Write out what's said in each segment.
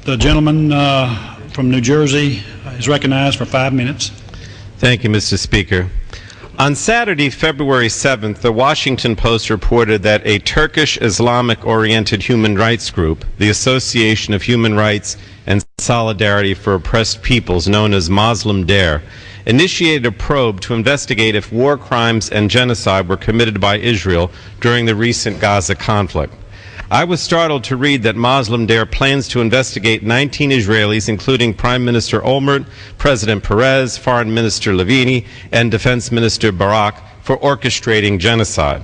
The gentleman from New Jersey is recognized for 5 minutes. Thank you, Mr. Speaker. On Saturday, February 7th, the Washington Post reported that a Turkish Islamic-oriented human rights group, the Association of Human Rights and Solidarity for Oppressed Peoples, known as Muslim Dare, initiated a probe to investigate if war crimes and genocide were committed by Israel during the recent Gaza conflict. I was startled to read that Muslim Dare plans to investigate 19 Israelis, including Prime Minister Omar, President Perez, Foreign Minister Levini, and Defense Minister Barak, for orchestrating genocide.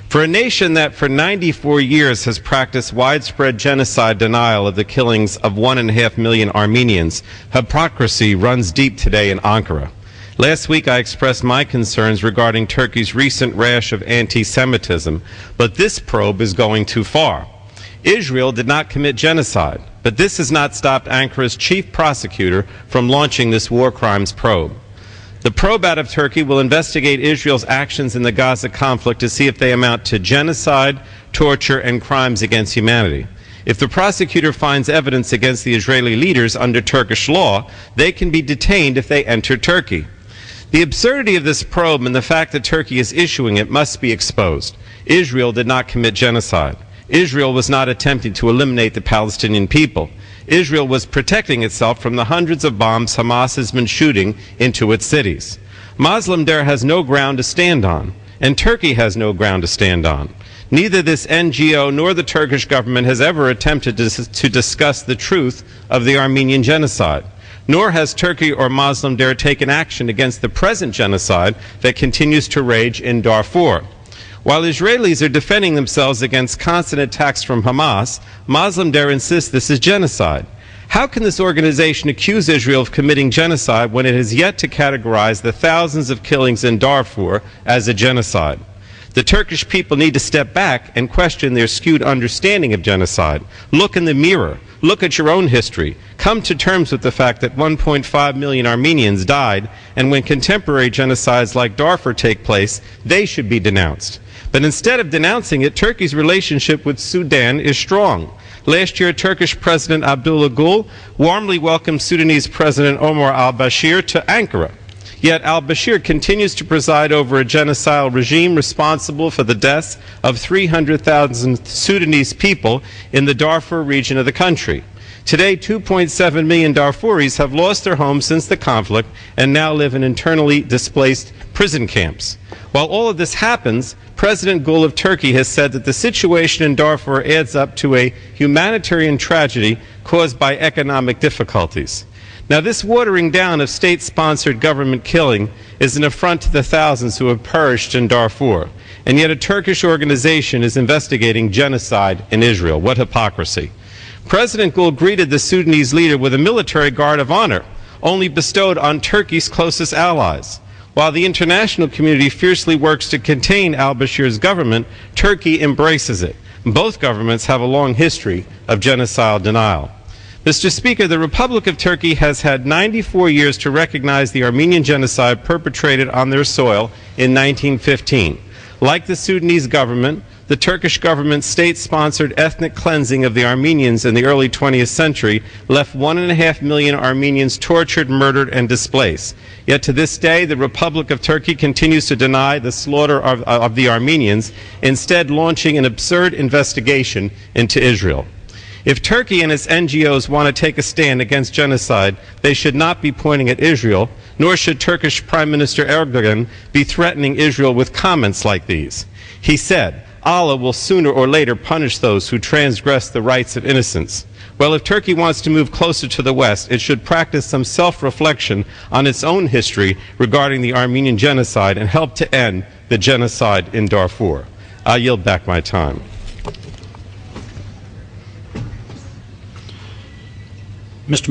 For a nation that for 94 years has practiced widespread genocide denial of the killings of 1.5 million Armenians, hypocrisy runs deep today in Ankara. Last week I expressed my concerns regarding Turkey's recent rash of anti-Semitism, but this probe is going too far. Israel did not commit genocide, but this has not stopped Ankara's chief prosecutor from launching this war crimes probe. The probe out of Turkey will investigate Israel's actions in the Gaza conflict to see if they amount to genocide, torture, and crimes against humanity. If the prosecutor finds evidence against the Israeli leaders under Turkish law, they can be detained if they enter Turkey. The absurdity of this probe and the fact that Turkey is issuing it must be exposed. Israel did not commit genocide. Israel was not attempting to eliminate the Palestinian people. Israel was protecting itself from the hundreds of bombs Hamas has been shooting into its cities. Muslim Dare has no ground to stand on, and Turkey has no ground to stand on. Neither this NGO nor the Turkish government has ever attempted to discuss the truth of the Armenian Genocide. Nor has Turkey or Muslim Dare taken action against the present genocide that continues to rage in Darfur. While Israelis are defending themselves against constant attacks from Hamas, Muslim Dare insists this is genocide. How can this organization accuse Israel of committing genocide when it has yet to categorize the thousands of killings in Darfur as a genocide? The Turkish people need to step back and question their skewed understanding of genocide. Look in the mirror. Look at your own history. Come to terms with the fact that 1.5 million Armenians died, and when contemporary genocides like Darfur take place, they should be denounced. But instead of denouncing it, Turkey's relationship with Sudan is strong. Last year, Turkish President Abdullah Gul warmly welcomed Sudanese President Omar al-Bashir to Ankara. Yet al-Bashir continues to preside over a genocidal regime responsible for the deaths of 300,000 Sudanese people in the Darfur region of the country. Today, 2.7 million Darfuris have lost their homes since the conflict and now live in internally displaced prison camps. While all of this happens, President Gul of Turkey has said that the situation in Darfur adds up to a humanitarian tragedy caused by economic difficulties. Now, this watering down of state-sponsored government killing is an affront to the thousands who have perished in Darfur, and yet a Turkish organization is investigating genocide in Israel. What hypocrisy. President Gul greeted the Sudanese leader with a military guard of honor, only bestowed on Turkey's closest allies. While the international community fiercely works to contain al-Bashir's government, Turkey embraces it. Both governments have a long history of genocidal denial. Mr. Speaker, the Republic of Turkey has had 94 years to recognize the Armenian genocide perpetrated on their soil in 1915. Like the Sudanese government, the Turkish government's state-sponsored ethnic cleansing of the Armenians in the early 20th century left 1.5 million Armenians tortured, murdered, and displaced. Yet to this day, the Republic of Turkey continues to deny the slaughter of the Armenians, instead launching an absurd investigation into Israel. If Turkey and its NGOs want to take a stand against genocide, they should not be pointing at Israel, nor should Turkish Prime Minister Erdogan be threatening Israel with comments like these. He said, Allah will sooner or later punish those who transgress the rights of innocents. Well, if Turkey wants to move closer to the West, it should practice some self-reflection on its own history regarding the Armenian genocide and help to end the genocide in Darfur. I yield back my time. Mr.